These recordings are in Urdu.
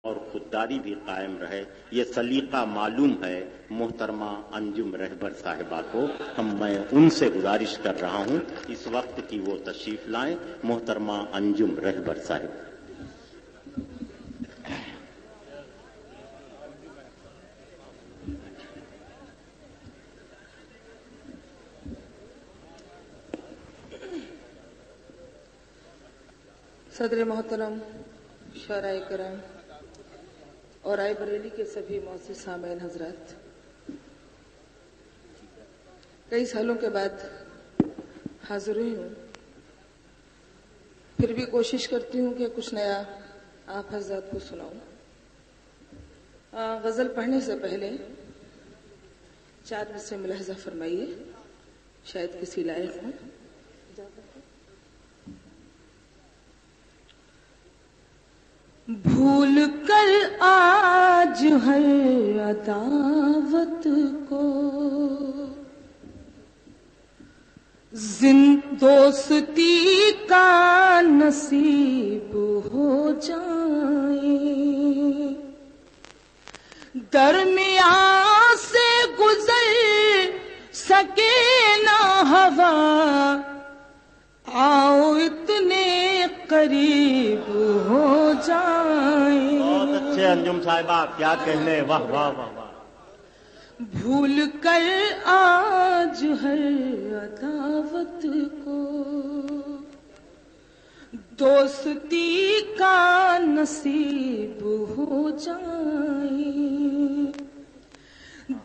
اور خودداری بھی قائم رہے، یہ سلیقہ معلوم ہے محترمہ انجم رہبر صاحبہ کو۔ میں ان سے گزارش کر رہا ہوں اس وقت کی وہ تشریف لائیں، محترمہ انجم رہبر صاحب۔ صدر محترم، شعراء کرام اور رائے بریلی کے سبھی معزز سامعین حضرات، کئی سالوں کے بعد حاضر ہوئی ہوں، پھر بھی کوشش کرتی ہوں کہ کچھ نیا آپ حضرات کو سناؤں۔ غزل پڑھنے سے پہلے 4 مصرے ملاحظہ فرمائیے، شاید کسی لائق ہوں۔ بھول کر آج ہر عداوت کو دوستی کا نصیب ہو جائے، درمیان سے گزر سکے نہ ہوا، آؤ اتنے قریب ہو جائیں۔ بہت اچھے انجم صاحبہ، کیا کہنے، واہ واہ واہ واہ۔ بھول کر آج ہر عداوت کو دوستی کا نصیب ہو جائے،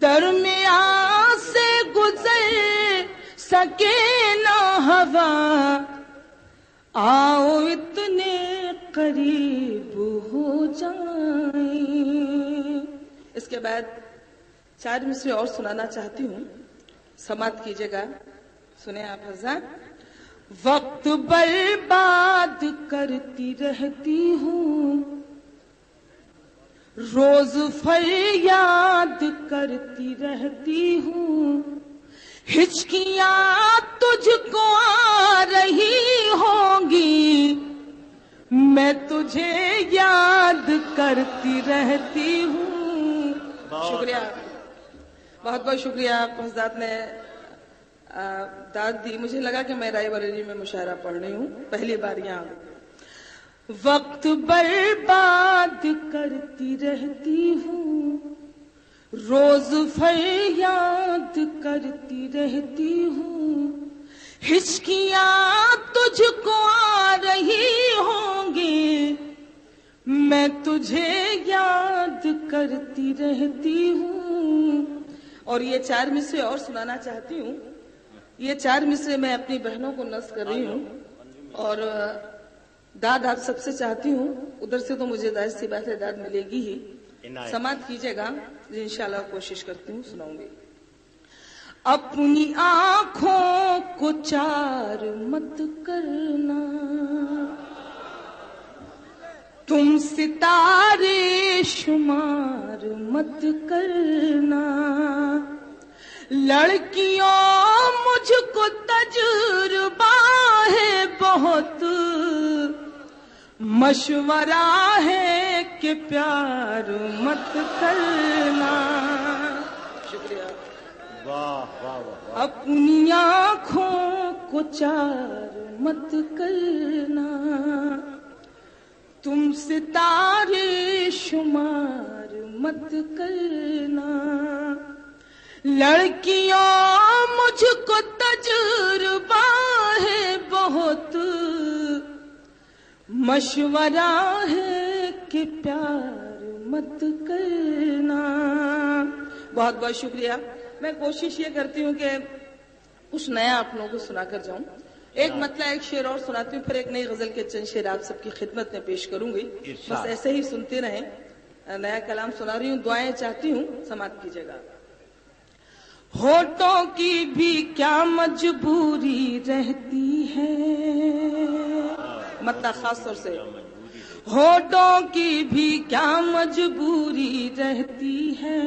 درمیان سے گزر سکے نہ ہوا، آؤ اتنے قریب ہو جائیں۔ اس کے بعد 4 مصرے اور سنانا چاہتی ہوں، سماعت کیجیے گا، سنیں آپ حضرات۔ وقت برباد کرتی رہتی ہوں، روز فریاد کرتی رہتی ہوں، ہچکیاں تجھ کو آ رہی ہوں گی، میں تجھے یاد کرتی رہتی ہوں۔ شکریہ، بہت بہت شکریہ۔ آپ حضرات نے داد دی، مجھے لگا کہ میں رائے بریلی میں مشاعرہ پڑھ رہی ہوں، پہلی بار یہاں۔ وقت برباد کرتی رہتی ہوں، روز فریاد کرتی رہتی ہوں، ہچکیاں تجھ کو آ رہی ہوں گی، میں تجھے یاد کرتی رہتی ہوں۔ اور یہ 4 مصرے اور سنانا چاہتی ہوں۔ یہ 4 مصرے میں اپنی بہنوں کو نظم کر رہی ہوں اور داد آپ سب سے چاہتی ہوں، ادھر سے تو مجھے ظاہر سی بات ہے داد ملے گی ہی، سماعت کیجیے گا، انشاءاللہ کوشش کرتی ہوں، سناؤں گی۔ اپنی آنکھوں کو چار مت کرنا، تم ستارے شمار مت کرنا، لڑکیوں مجھ کو تجربہ ہے بہت، مشورہ ہے کہ پیار مت کرنا۔ شکریہ۔ واہ واہ واہ۔ اپنی آنکھوں کو چار مت کرنا، تم ستارے شمار مت کرنا، لڑکیوں مجھ کو تجربہ ہے بہت، مشورہ ہے کہ پیار مت کرنا۔ بہت بہت شکریہ۔ میں کوشش یہ کرتی ہوں کہ کچھ نیا آپ لوگوں کو سنا کر جاؤں۔ ایک مطلع ایک شعر اور سناتی ہوں، پھر ایک نئی غزل کے چند شعر آپ سب کی خدمت میں پیش کروں گی، بس ایسے ہی سنتے رہیں۔ نیا کلام سنا رہی ہوں، دعائیں چاہتی ہوں، سماعت کیجیے گا۔ ہونٹوں کی بھی کیا مجبوری رہتی ہے، مطلع خاص طور سے، ہونٹوں کی بھی کیا مجبوری رہتی ہے،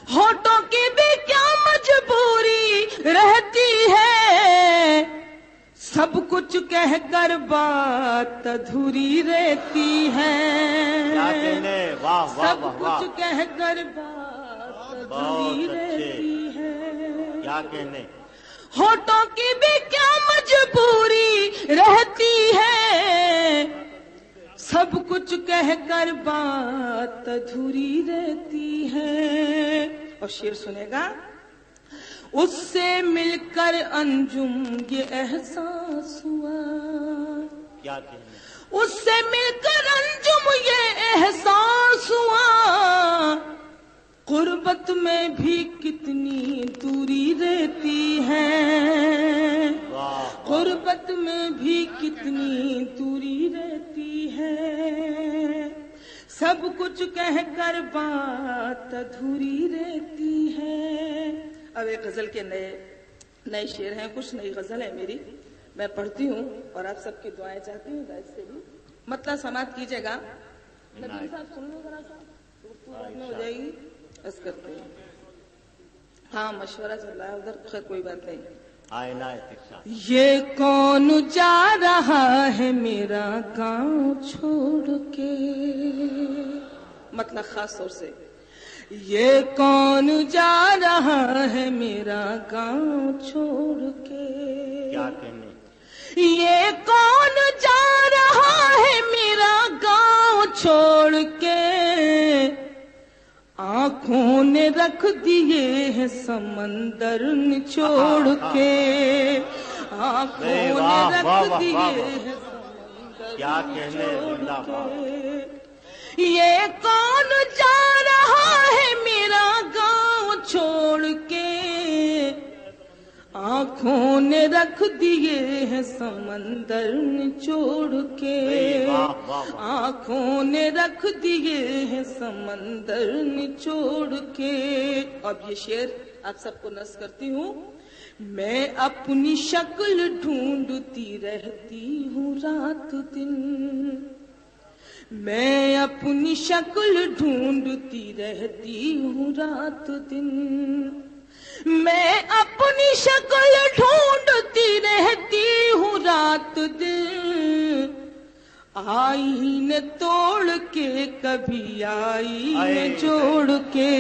ہونٹوں کی بھی کیا مجبوری رہتی ہے، سب کچھ کہہ کر بات ادھوری رہتی ہے، واہ واہ سب واہ واہ، کچھ کہہ کر بات ادھوری رہتی ہے، کیا کہنے، ہونٹوں کی بھی کیا مجبوری رہتی ہے، سب کچھ کہہ کر بات ادھوری رہتی ہے۔ اور شعر سنے گا، اس سے مل کر انجم یہ احساس ہوا، کیا کہنے، اس سے مل کر انجم یہ احساس ہوا، غربت میں بھی کتنی دوری رہتی ہے، واہ، غربت میں بھی کتنی دوری رہتی ہے، سب کچھ کہہ کر بات ادھوری رہتی ہے۔ اب ایک غزل کے نئے شعر ہیں، کچھ نئی غزل ہے میری، میں پڑھتی ہوں اور آپ سب کی دعائیں چاہتی ہوں، گائز سے بھی مطلب سماعت کیجیے گا۔ ندیم صاحب سن لو ذرا سا، گفتگو میں ہو جائے گی، بس کرتے ہیں۔ ہاں مشورہ چل رہا ہے ادھر، خیر کوئی بات نہیں۔ عنایت ارشاد، یہ کون جا رہا ہے میرا گاؤں چھوڑ کے، مطلب خاص طور سے یہ کون جا رہا ہے میرا گاؤں چھوڑ کے، کیا کہنے، یہ کون جا رہا ہے میرا گاؤں چھوڑ کے، آنکھوں نے رکھ دیے ہیں سمندر نچوڑ کے، آنکھوں نے رکھ دیے ہیں سمندر کیا کہنے، زندہ باد، کے، یہ کون جا رہا ہے میرا گاؤں چھوڑ کے، آنکھوں نے رکھ دیے ہیں سمندر نچوڑ کے، آنکھوں نے رکھ دیے ہیں سمندر نچوڑ کے۔ اب یہ شعر آپ سب کو نظم کرتی ہوں۔ میں اپنی شکل ڈھونڈتی رہتی ہوں رات دن، میں اپنی شکل ڈھونڈتی رہتی ہوں رات دن، میں اپنی شکل ڈھونڈتی رہتی ہوں رات دن، آئینے توڑ کے کبھی آئینے جوڑ کے،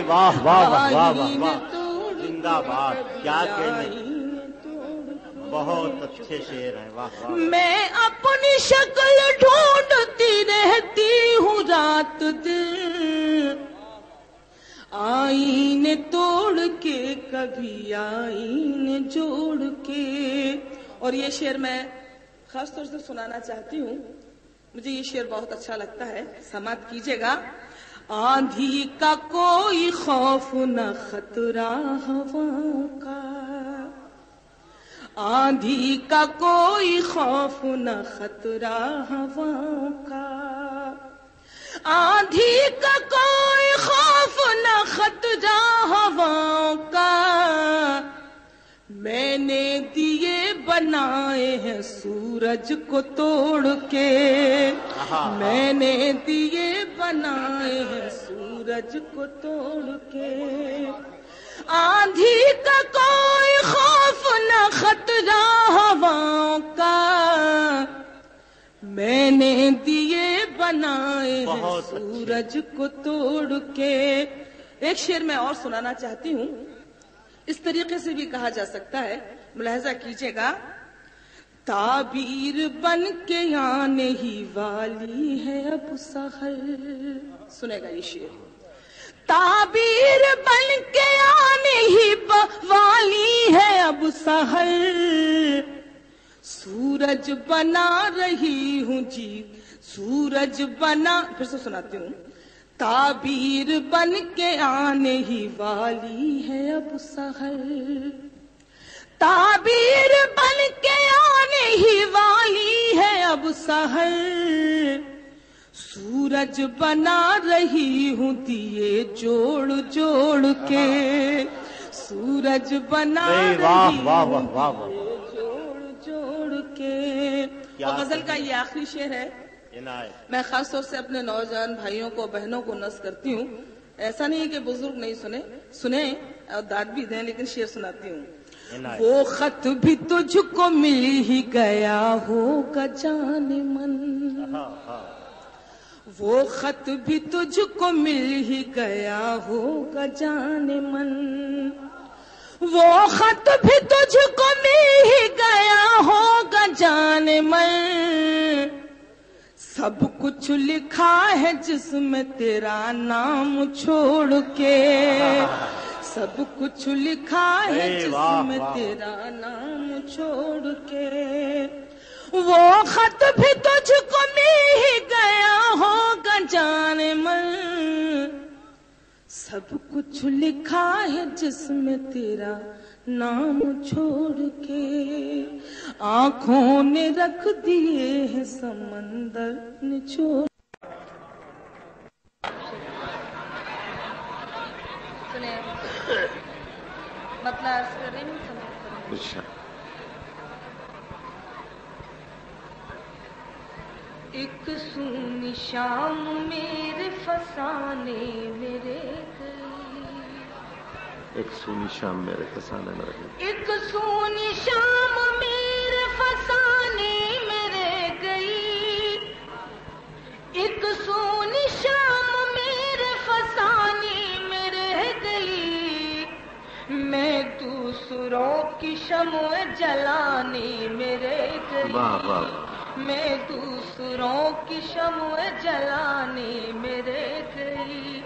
واہ واہ واہ واہ آئینے واہ، توڑ کے زندہ باد، کیا کہنے، آئینے توڑ کے، بہت اچھے شعر ہیں، واہ واہ، میں اپنی شکل ڈھونڈتی رہتی ہوں رات دن، آئینے توڑ کے کبھی آئینے جوڑ کے۔ اور یہ شعر میں خاص طور سے سنانا چاہتی ہوں، مجھے یہ شعر بہت اچھا لگتا ہے، سماعت کیجیے گا۔ آندھی کا کوئی خوف نہ خطرہ ہوا کا، آندھی کا کوئی خوف نہ خطرہ ہوا کا، آندھی کا کوئی خوف نہ خطرہ ہوا کا، میں نے دیے بنائے ہیں سورج کو توڑ کے، میں نے دیے بنائے ہیں سورج کو توڑ کے، آندھی کا کوئی خوف نہ خطرہ ہوا کا، میں نے دیے بنائے ہیں سورج کو توڑ کے۔ ایک شعر میں اور سنانا چاہتی ہوں، اس طریقے سے بھی کہا جا سکتا ہے، ملاحظہ کیجیے گا۔ تعبیر بن کے آنے ہی والی ہے اب سحر، سنے گا یہ شعر، تعبیر بن کے آنے ہی والی ہے اب سحر، سورج بنا رہی ہوں جی، سورج بنا، پھر سے سناتی ہوں، تعبیر بن کے آنے ہی والی ہے اب سحر، تعبیر بن کے آنے ہی والی ہے اب سحر، سورج بنا رہی ہوں دیے جوڑ جوڑ کے، سورج بنا رہی ہوں دیے جوڑ جوڑ کے۔ اور غزل کا یہ آخری شعر ہے، میں خاص طور سے اپنے نوجوان بھائیوں کو بہنوں کو نصب کرتی ہوں، ایسا نہیں کہ بزرگ نہیں سنیں اور داد بھی دیں، لیکن شعر سناتی ہوں۔ وہ خط بھی تجھ کو مل ہی گیا ہوگا جان من، وہ خط بھی تجھ کو مل ہی گیا ہوگا جانے من، وہ خط بھی تجھ کو مل ہی گیا ہوگا جانے من، سب کچھ لکھا ہے جس میں تیرا نام چھوڑ کے، سب کچھ لکھا ہے جس میں تیرا نام چھوڑ کے، وہ خط بھی تجھ کو مل ہی گیا ہوگا جانے من، سب کچھ لکھا ہے جس میں تیرا نام چھوڑ کے، آنکھوں نے رکھ دیے ہیں سمندر نچوڑ۔ سنیں مطلب عرض کر رہی ہوں۔ ایک سونی شام میرے فسانے میرے گئی، ایک سونی شام میرے فسانے میں رہی، ایک سونی شام میرے فسانے میرے گئی، ایک سونی شام میرے فسانے میرے گئی، میں دوسروں کی شمع جلانے میرے گئی، واہ واہ، میں دوسروں کی شمع جلانے میرے گئی،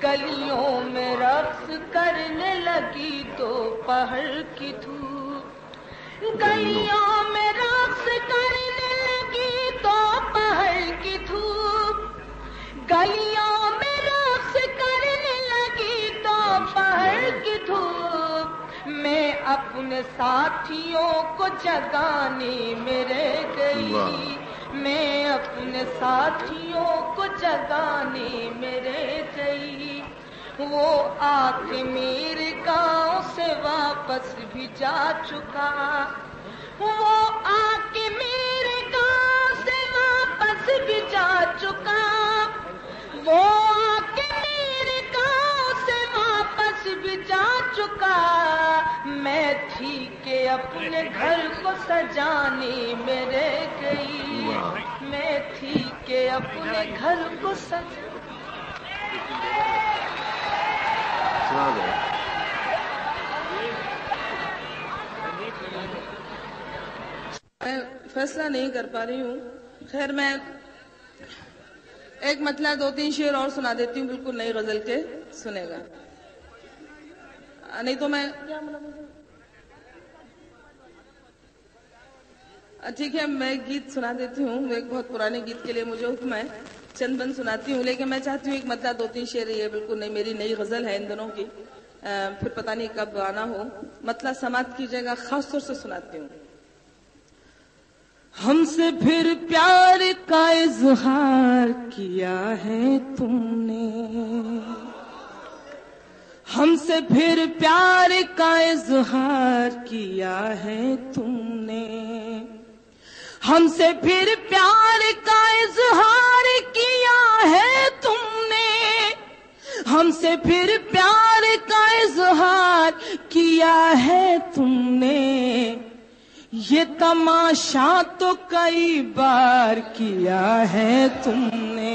گلیوں میں رقص کرنے لگی دوپہر کی دھوپ، گلیوں میں رقص کرنے لگی دوپہر کی دھوپ، گلیوں میں رقص کرنے لگی دوپہر کی دھوپ، میں اپنے ساتھیوں کو جگانے میرے گئی، میں اپنے ساتھیوں کو جگانے میرے گئی، وہ آ کے میرے گاؤں سے واپس بھی جا چکا، وہ آ کے میرے گاؤں سے واپس بھی جا چکا، وہ آ کے میرے گاؤں سے واپس بھی جا چکا، میں تھی کہ اپنے گھر کو سجانے میرے گئی، میں تھی کہ اپنے گھر کو سجانے۔ میں فیصلہ نہیں کر پا رہی ہوں، خیر میں ایک مطلب 2-3 شعر اور سنا دیتی ہوں، بالکل نئی غزل کے، سنے گا نہیں تو میں ٹھیک ہے میں گیت سنا دیتی ہوں، ایک بہت پرانے گیت کے لیے مجھے حکم ہے، چند بند سناتی ہوں، لیکن میں چاہتی ہوں ایک مطلب 2-3 شعر، یہ بالکل نہیں میری نئی غزل ہے ان دنوں کی، پھر پتہ نہیں کب آنا ہو، مطلب سماعت کیجیے گا، خاص طور سے سناتی ہوں۔ ہم سے پھر پیار کا اظہار کیا ہے تم نے، ہم سے پھر پیار کا اظہار کیا ہے تم نے، ہم سے پھر پیار کا اظہار کیا ہے تم نے، ہم سے پھر پیار کا اظہار کیا ہے تم نے، یہ تماشا تو کئی بار کیا ہے تم نے،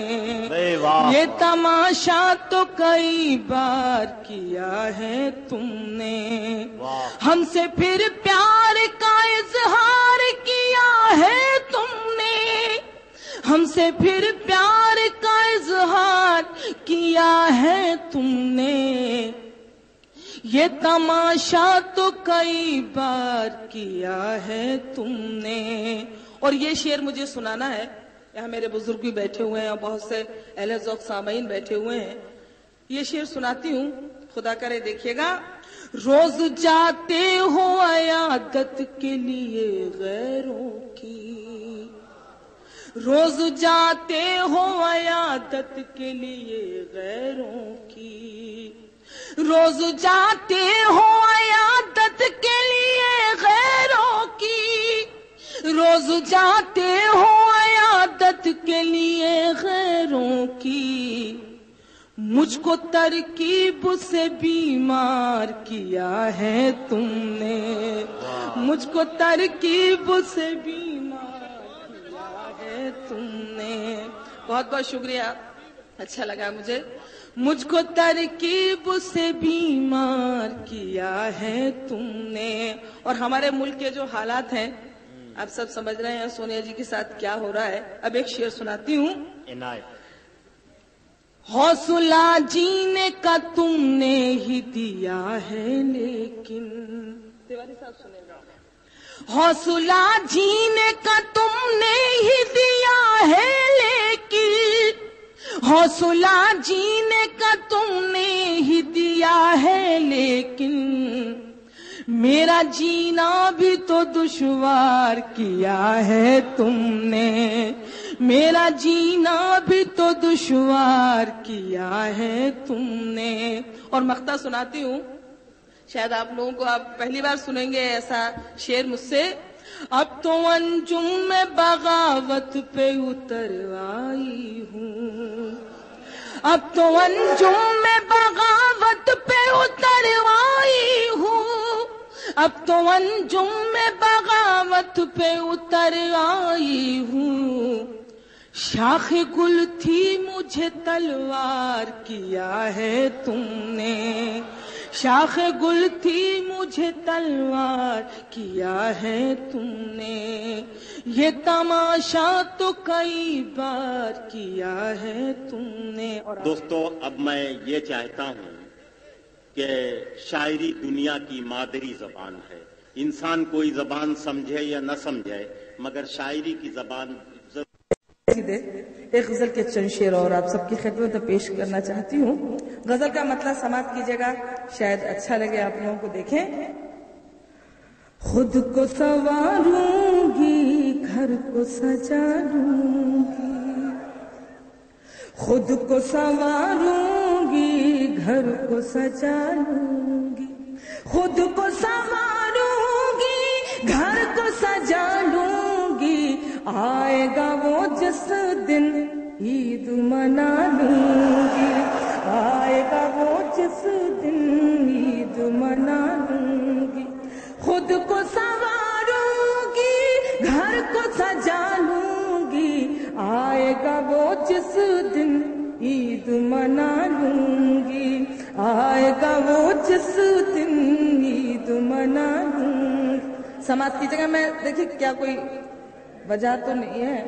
یہ تماشا تو کئی بار کیا ہے تم نے، ہم سے پھر پیار کا اظہار کیا ہے تم نے، ہم سے پھر پیار کا اظہار کیا ہے تم نے، یہ تماشا تو کئی بار کیا ہے تم نے۔ اور یہ شعر مجھے سنانا ہے، یہاں میرے بزرگ بھی بیٹھے ہوئے ہیں اور بہت سے اہل ذوق سامعین بیٹھے ہوئے ہیں، یہ شعر سناتی ہوں، خدا کرے دیکھیے گا۔ روز جاتے ہو عیادت کے لیے غیروں کی، روز جاتے ہو عیادت کے لیے غیروں کی، روز جاتے ہو عیادت کے لیے غیروں کی، روز جاتے ہو عیادت کے لیے غیروں کی، مجھ کو ترکیب سے بیمار کیا ہے تم نے، مجھ کو ترکیب سے بیمار کیا ہے تم نے، بہت بہت شکریہ، اچھا لگا مجھے. مجھ کو ترکیب سے بیمار کیا ہے تم نے. اور ہمارے ملک کے جو حالات ہیں آپ سب سمجھ رہے ہیں سونیا جی کے ساتھ کیا ہو رہا ہے. اب ایک شعر سناتی ہوں. حوصلہ جینے کا تم نے ہی دیا ہے لیکن، تیواری صاحب سنیں گا. حوصلہ جینے کا تم نے ہی دیا ہے لیکن، حوصلہ جینے کا تم نے ہی دیا ہے لیکن، میرا جینا بھی تو دشوار کیا ہے تم نے، میرا جینا بھی تو دشوار کیا ہے تم نے. اور مقطع سناتی ہوں، شاید آپ لوگوں کو آپ پہلی بار سنیں گے ایسا شعر مجھ سے. اب تو انجم میں بغاوت پہ اتر آئی ہوں، اب تو انجم میں بغاوت پہ اتر آئی ہوں، اب تو انجم میں بغاوت پہ اتر آئی ہوں. شاخ گل تھی مجھے تلوار کیا ہے تم نے، شاخ گل تھی مجھے تلوار کیا ہے تم نے، یہ تماشا تو کئی بار کیا ہے تم نے. اور دوستو اب میں یہ چاہتا ہوں کہ شاعری دنیا کی مادری زبان ہے. انسان کوئی زبان سمجھے یا نہ سمجھے مگر شاعری کی زبان ایک غزل کے چند شعر اور آپ سب کی خدمت میں پیش کرنا چاہتی ہوں. غزل کا مطلب سماعت کیجیے گا، شاید اچھا لگے آپ لوگوں کو. دیکھیں. خود کو سنواروں گی گھر کو سجا لوں گی، خود کو سنواروں گی گھر کو سجا لوں گی، خود کو سنواروں گی گھر کو سجا لوں گی، آئے گا وہ جس دن عید منا لوں گی، آئے گا وہ جس دن عید منا لوں گی. خود کو سنواروں گی گھر کو سجا لوں گی، آئے گا وہ جس دن عید منا لوں گی، آئے گا وہ جس دن عید منا لوں گی. سماعت کی جگہ میں دیکھیے کیا کوئی وجہ تو نہیں ہے.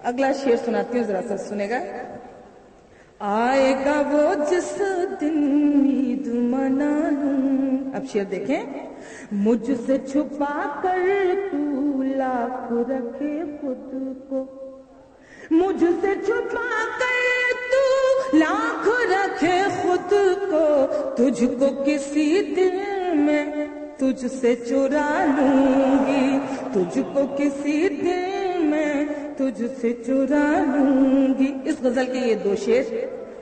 اگلا شعر سناتی ہوں، ذرا سا سنے گا. آئے گا وہ جس دن عید منا لوں. اب شعر دیکھیں. مجھ سے چھپا کر تو لاکھ رکھے خود کو، مجھ سے چھپا کر تو لاکھ رکھے خود کو، تجھ کو کسی دل میں تجھ سے چرا لوں گی، تجھ کو کسی دل میں تجھ سے چرا لوں گی. اس غزل کے یہ دو شعر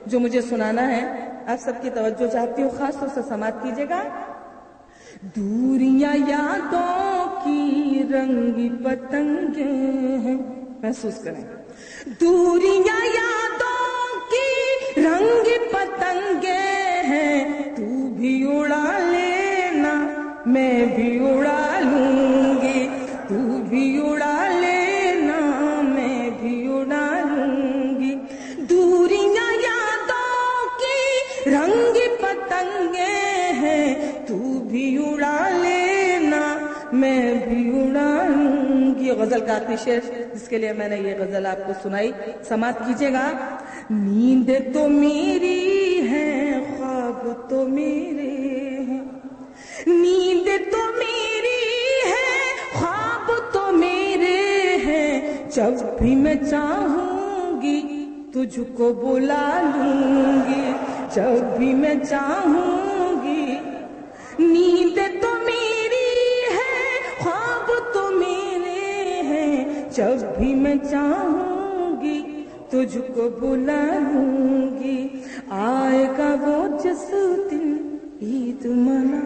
جو مجھے سنانا ہے، آپ سب کی توجہ چاہتی ہوں، خاص طور سے سماعت کیجیے گا. دوریاں یادوں کی رنگی پتنگیں ہیں، محسوس کریں. دوریاں یادوں کی رنگی پتنگیں ہیں، تو بھی اڑا لینا میں بھی اڑا لوں گی، تو بھی اڑا لینا میں بھی اڑا لوں گی. دوریاں یادوں کی رنگی پتنگیں ہیں، تو بھی اڑا لینا میں بھی اڑا لوں گی. غزل کا آخری شعر جس کے لیے میں نے یہ غزل آپ کو سنائی، سماعت کیجیے گا. نیند تو میری ہے خواب تو میرے ہیں، نیند تو میری ہے خواب تو میرے ہیں، جب بھی میں چاہوں گی تجھ کو بلا لوں گی، جب بھی میں چاہوں گی. نیند تو میری ہے خواب تو میرے ہیں، جب بھی میں چاہوں گی تجھ کو بلا لوں گی، آئے گا وہ جس دن عید منا.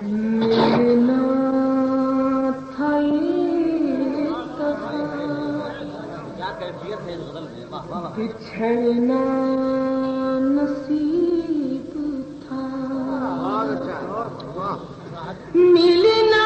ملنا تھا بچھڑنا نصیب تھا، ملنا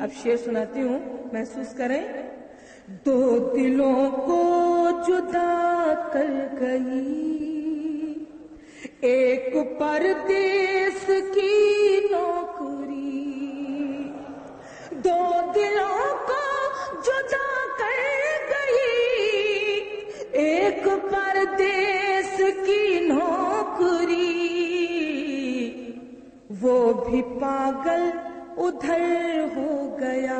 اب شعر سناتی ہوں، محسوس کریں۔ دو دلوں کو جدا کر گئی ایک پردیس کی نوکری، دو دلوں کو جدا کر گئی ایک پردیس کی نوکری، وہ بھی پاگل ادھر ہو گیا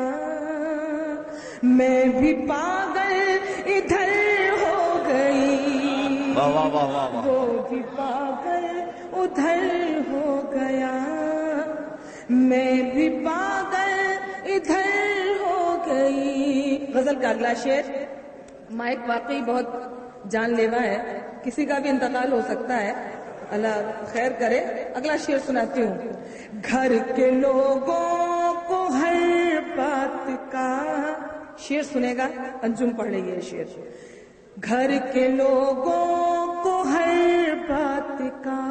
میں بھی پاگل ادھر ہو گئی، وہ بھی پاگل ادھر ہو گیا میں بھی پاگل ادھر ہو گئی۔ غزل کا اگلا شعر، مائک واقعی بہت جان لیوا ہے، کسی کا بھی انتقال ہو سکتا ہے، اللہ خیر کرے۔ اگلا شعر سناتی ہوں۔ گھر کے لوگوں کو ہر بات کا، شعر سنے گا، انجم پڑھ رہی ہے شعر۔ گھر کے لوگوں کو ہر بات کا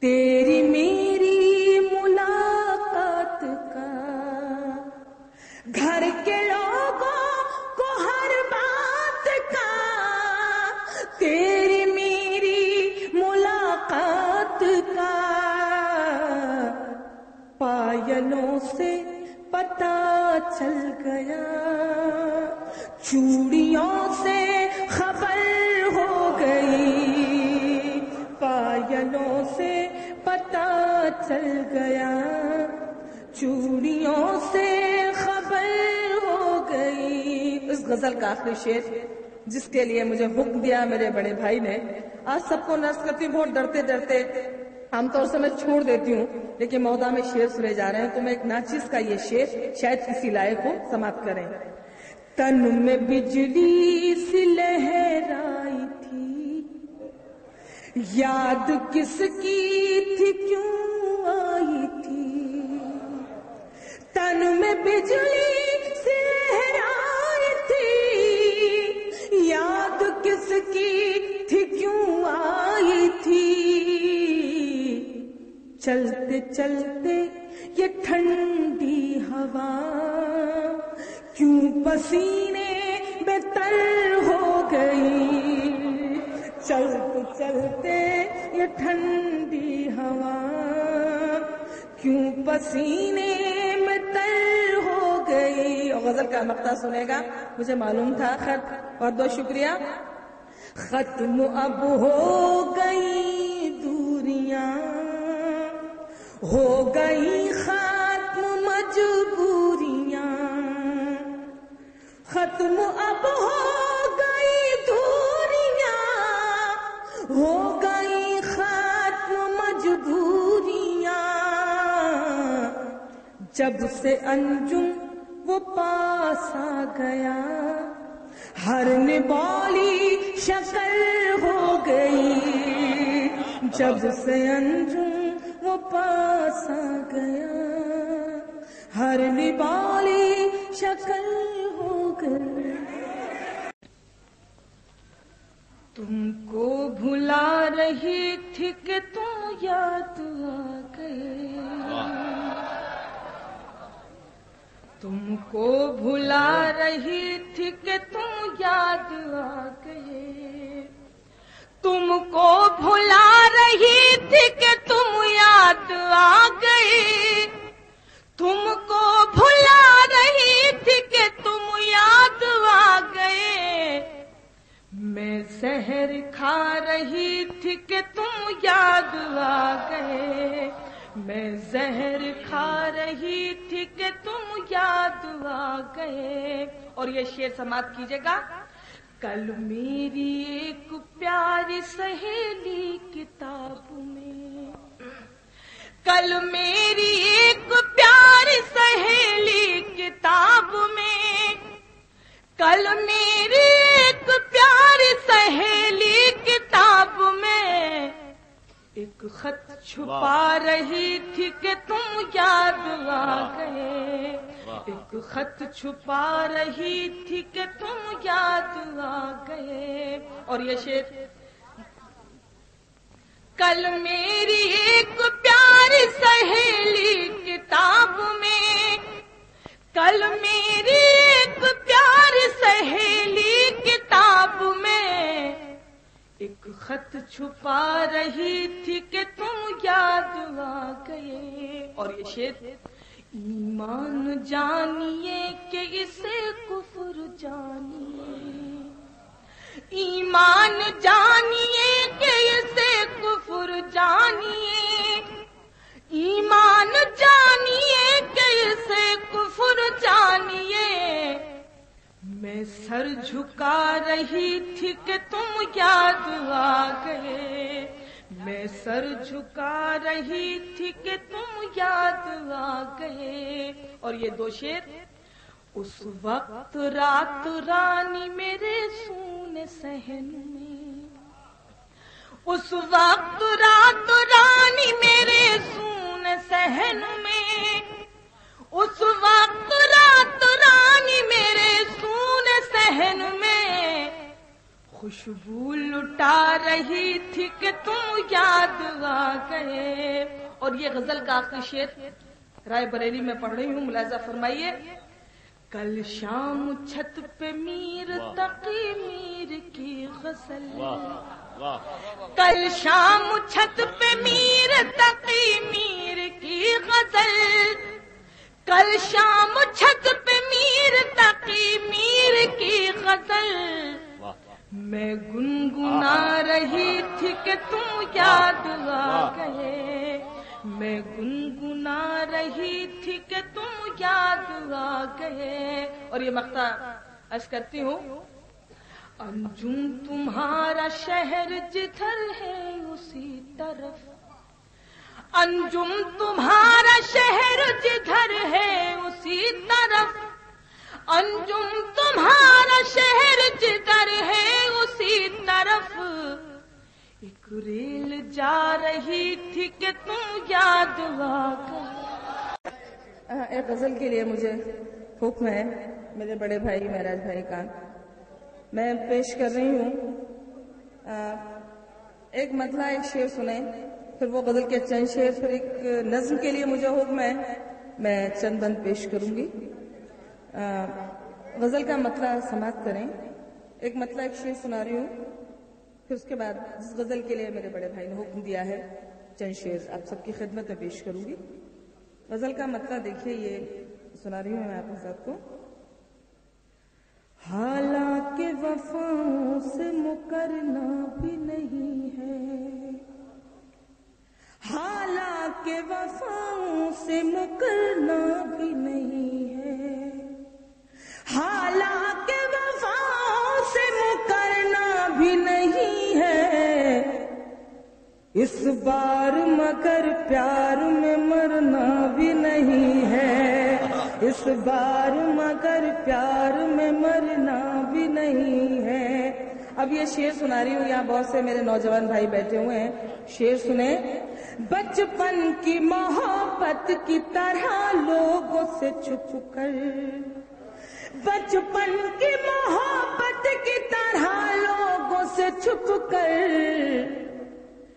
تیری میری ملاقات کا، گھر کے لوگوں کو ہر بات کا تیری میری ملاقات کا، پایلوں سے پتہ چل گیا چوڑیوں سے خبر ہو گئی، پایلوں سے پتہ چل گیا چوڑیوں سے خبر ہو گئی۔ اس غزل کا آخری شعر جس کے لیے مجھے حکم دیا میرے بڑے بھائی نے، آج سب کو نرس کرتی ہوں، بہت ڈرتے ڈرتے عام طور سے میں چھوڑ دیتی ہوں، لیکن مودا میں شعر سنے جا رہے ہیں تو میں ایک ناچیز کا یہ شعر شاید کسی لائق کو سماعت کریں۔ تن میں بجلی سی لہرائی تھی، یاد کس کی تھی کیوں آئی تھی، تن میں بجلی سی لہرائی تھی، یاد کس کی تھی کیوں آئی تھی، چلتے چلتے یہ ٹھنڈی ہوا کیوں پسینے میں تر ہو گئی، چلتے چلتے یہ ٹھنڈی ہوا کیوں پسینے میں تر ہو گئی۔ اور غزل کا مقطع سنے گا، مجھے معلوم تھا خط، بہت بہت شکریہ۔ ختم اب ہو گئی دوریاں، ہو گئی ختم مجبوریاں، ختم اب ہو گئی دوریاں، ہو گئی ختم مجبوریاں، جب سے انجم وہ پاس آ گیا ہر نبالی شکل ہو گئی، جب سے انجم وہ پاس آ گیا ہر نبالی شکل ہو گئی۔ تم کو بھلا رہی تھی کہ تم یاد آ گئے، تم کو بھلا رہی تھی کہ تم یاد آ گئے، تم کو بھلا رہی تھی کہ تم یاد آ گئے، تم کو بھلا رہی تھی کہ تم یاد آ گئے، میں زہر کھا رہی تھی کہ تم یاد آ گئے، میں زہر کھا رہی تھی کہ تم یاد آ گئے۔ اور یہ شعر سماعت کیجیے گا۔ کل میری ایک پیاری سہیلی کتاب میں، کل میری ایک پیاری سہیلی کتاب میں، کل میری ایک پیاری سہیلی کتاب میں ایک خط چھپا رہی تھی کہ تم یاد آ گئے، ایک خط چھپا رہی تھی کہ تم یاد آ گئے۔ اور یہ شعر، کل میری ایک پیاری سہیلی کتاب میں، کل میری ایک پیاری سہیلی کتاب میں ایک خط چھپا رہی تھی کہ تم یاد آ گئے. اور یہ شعر ایمان جانیے کہ اسے کفر جانیے، ایمان جانیے کہ اسے کفر جانیے، ایمان جانیے کہ اسے کفر جانیے. میں سر جھکا رہی تھی کہ تم یاد آ گئے، میں سر جھکا رہی تھی کہ تم یاد آ گئے. اور یہ دو شعر. اس وقت رات رانی میرے سونے صحن میں، اس وقت رات رانی میرے سونے صحن میں، اس وقت رات رانی میرے سونے صحن میں خوشبو لٹا رہی تھی کہ تم یاد آ گئے. اور یہ غزل کا آخری شعر رائے بریلی میں پڑھ رہی ہوں، ملاحظہ فرمائیے. کل شام چھت پہ میر تقی میر کی غزل، کل شام چھت پہ میر تقی میر کی غزل، کل شام چھت پہ میر تقی میر کی غزل. میں گنگنا رہی تھی کہ تم یاد آ گئے، میں گنگنا رہی تھی کہ تم یاد آ گئے. اور یہ مقطع عرض کرتی ہوں. انجم تمہارا شہر جدھر ہے اسی طرف، انجم تمہارا شہر جدھر ہے اسی طرف، انجم تمہارا شہر جدھر ہے اسی طرف. ایک ریل جا رہی تھی کہ تم یاد آ گئے. ایک غزل کے لیے مجھے حکم ہے میرے بڑے بھائی مہراج بھائی کا، میں پیش کر رہی ہوں. ایک مطلع ایک شعر سنیں، پھر وہ غزل کے چند شعر، پھر ایک نظم کے لیے مجھے حکم ہے میں چند بند پیش کروں گی. غزل کا مطلع سماعت کریں. ایک مطلع ایک شعر سنا رہی ہوں، پھر اس کے بعد جس غزل کے لیے میرے بڑے بھائی نے حکم دیا ہے چند شعر آپ سب کی خدمت میں پیش کروں گی. غزل کا مطلع دیکھیے، یہ سنا رہی ہوں میں آپ حضرات کو. حالانکہ وفاؤں سے مکرنا بھی نہیں ہے، حالانکہ وفاؤں سے مکرنا بھی نہیں ہے، حالانکہ وفاؤں سے مکرنا بھی نہیں ہے، اس بار مگر پیار میں مرنا بھی نہیں ہے، اس بار مگر پیار میں مرنا بھی نہیں ہے. اب یہ شعر سنا رہی ہوں، یہاں بہت سے میرے نوجوان بھائی بیٹھے ہوئے ہیں. شعر سنیں. بچپن کی محبت کی طرح لوگوں سے چھپ کر، بچپن کی محبت کی طرح لوگوں سے چھپ کر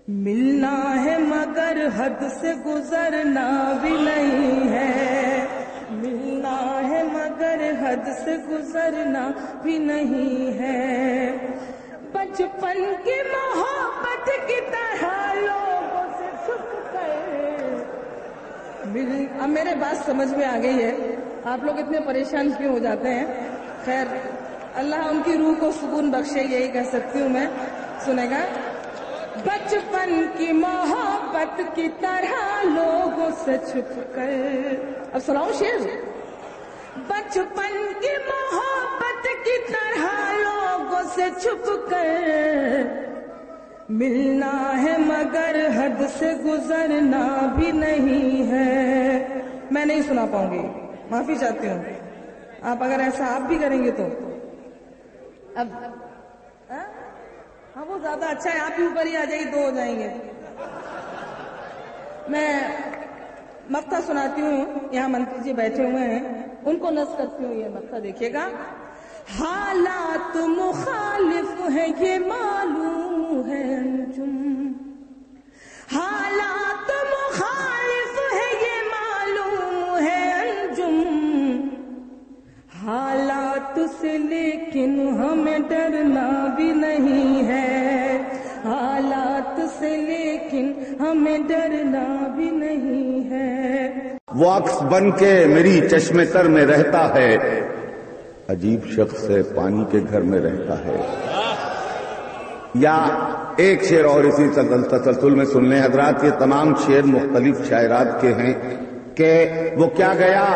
ملنا ہے مگر حد سے گزرنا بھی نہیں ہے، ملنا ہے مگر حد سے گزرنا بھی نہیں ہے. بچپن کی محبت کی طرح لوگوں سے چھپ کر اب میرے بات سمجھ میں آ گئی ہے. آپ لوگ اتنے پریشان کیوں ہو جاتے ہیں؟ خیر اللہ ان کی روح کو سکون بخشے، یہی کہہ سکتی ہوں میں. سنے گا. بچپن کی محبت کی طرح لوگوں سے چھپ کر. اب سناؤں شعر. بچپن کی محبت کی طرح لوگوں سے چھپ کر ملنا ہے مگر حد سے گزرنا بھی نہیں ہے. میں نہیں سنا پاؤں گی، معافی چاہتی ہوں. آپ اگر ایسا آپ بھی کریں گے تو اب ہاں وہ زیادہ اچھا ہے، آپ ہی اوپر ہی آ جائیے، دو ہو جائیں گے. میں مقطع سناتی ہوں، یہاں منتری جی بیٹھے ہوئے ہیں، ان کو نظر کرتی ہوں. یہ مقطع دیکھیے گا. حالات مخالف ہیں یہ معلوم ہے انجم، حالات مخالف ہیں یہ معلوم ہے انجم، ہمیں ڈرنا بھی نہیں ہے. وہ عکس بن کے میری چشمے تر میں رہتا ہے، عجیب شخص ہے پانی کے گھر میں رہتا ہے. یا ایک شعر اور اسی تسلسل میں سن لیں حضرات. یہ تمام شعر مختلف شاعرات کے ہیں کہ وہ کیا گیا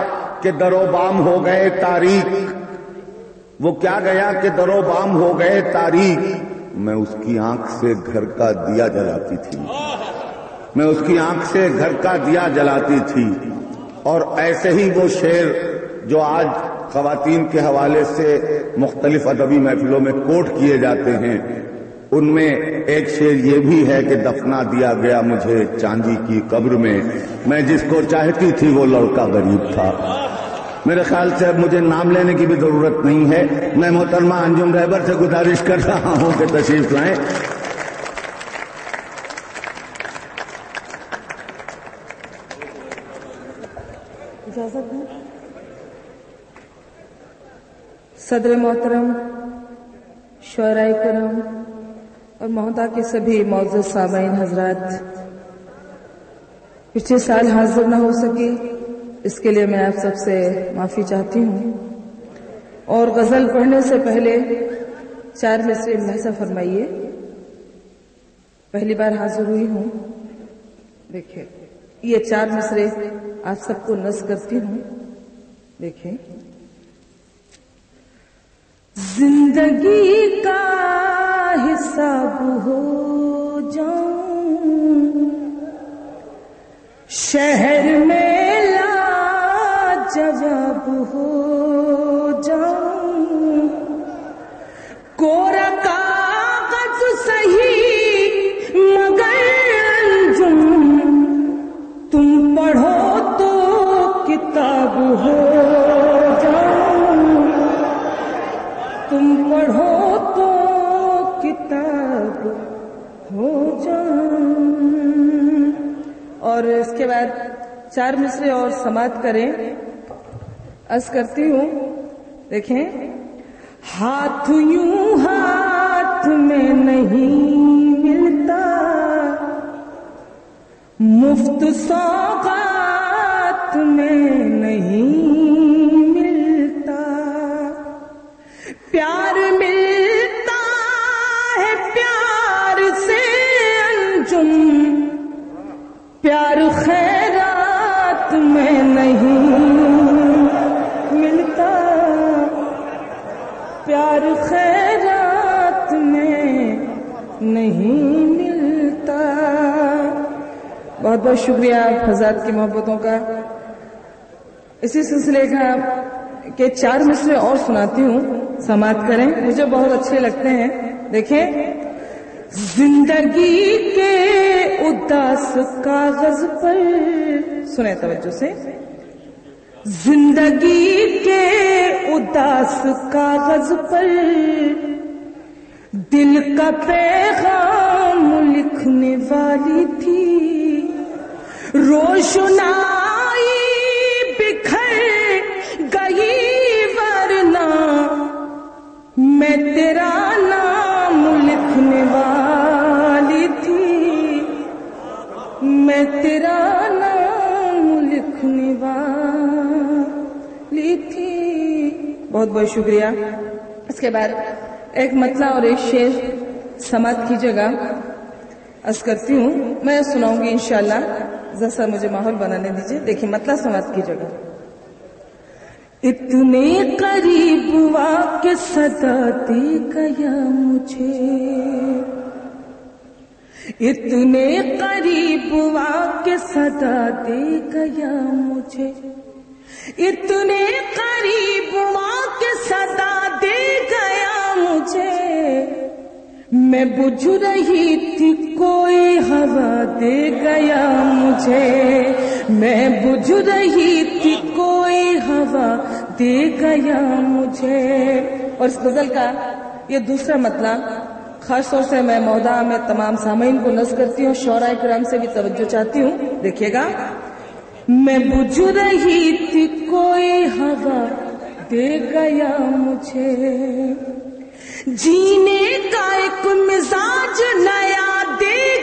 کہ در و بام ہو گئے تاریک، وہ کیا گیا کہ در و بام ہو گئے تاریک، میں اس کی آنکھ سے گھر کا دیا جلاتی تھی، میں اس کی آنکھ سے گھر کا دیا جلاتی تھی. اور ایسے ہی وہ شعر جو آج خواتین کے حوالے سے مختلف ادبی محفلوں میں کوٹ کیے جاتے ہیں، ان میں ایک شعر یہ بھی ہے کہ دفنا دیا گیا مجھے چاندی کی قبر میں جس کو چاہتی تھی وہ لڑکا غریب تھا. میرے خیال سے اب مجھے نام لینے کی بھی ضرورت نہیں ہے. میں محترمہ انجم رہبر سے گزارش کر رہا ہوں کہ تشریف لائیں. اجازت ہے. صدر محترم، شعراء کرام اور مہودا کے سبھی معزز سامعین حضرات، پچھلے سال حاضر نہ ہو سکی، اس کے لیے میں آپ سب سے معافی چاہتی ہوں. اور غزل پڑھنے سے پہلے 4 مصرے ملاحظہ فرمائیے. پہلی بار حاضر ہوئی ہوں، دیکھیں یہ 4 مصرے آپ سب کو نظم کرتی ہوں. دیکھیں. زندگی کا حساب ہو جاؤں، شہر میں لاجواب ہو جاؤں، کورا کاغذ سہی مگر انجم، تم پڑھو تو کتاب ہو جاؤں، تم پڑھو تو کتاب ہو جاؤں. اور اس کے بعد 4 مصرے اور سماعت کریں. عرض کرتی ہوں. دیکھیں. ہاتھ یوں ہاتھ میں نہیں ملتا، مفت سوغات میں نہیں ملتا، پیار ملتا ہے پیار سے انجم، پیار خیرات میں نہیں ملتا، پیار خیرات میں نہیں ملتا. بہت بہت شکریہ آپ حضرات کی محبتوں کا. اسی سلسلے کا کہ 4 مصرے اور سناتی ہوں، سماعت کریں، مجھے بہت اچھے لگتے ہیں. دیکھیں. زندگی کے اداس کاغذ پر، سنیں توجہ سے، زندگی کے اداس کاغذ پر دل کا پیغام لکھنے والی تھی، روشنائی بکھر گئی ورنہ میں تیرا نام لکھنے والی تھی، میں تیرا نام لکھنے والی تھی. بہت بہت شکریہ. اس کے بعد ایک مطلع اور ایک شعر سماعت کیجیے گا. عرض کرتی ہوں، میں سناؤں گی انشاءاللہ، ذرا سا مجھے ماحول بنانے دیجیے. دیکھیں مطلع سماعت کیجیے گا. اتنے قریب ہوا کہ صدا دے گیا مجھے، اتنے قریب ہوا کہ صدا دے گیا مجھے، اتنے قریب ہوا کہ صدا دے گیا مجھے، میں بجھ رہی تھی کوئی ہوا دے گیا مجھے، میں بجھ رہی تھی کوئی ہوا دے گیا مجھے. اور اس غزل کا یہ دوسرا مطلع خاص طور سے میں موضوع میں تمام سامعین کو نظر کرتی ہوں، شعراء کرام سے بھی توجہ چاہتی ہوں. دیکھیے گا. میں بجھ رہی تھی کوئی ہوا دے گیا مجھے، جینے کا ایک مزاج نیا دے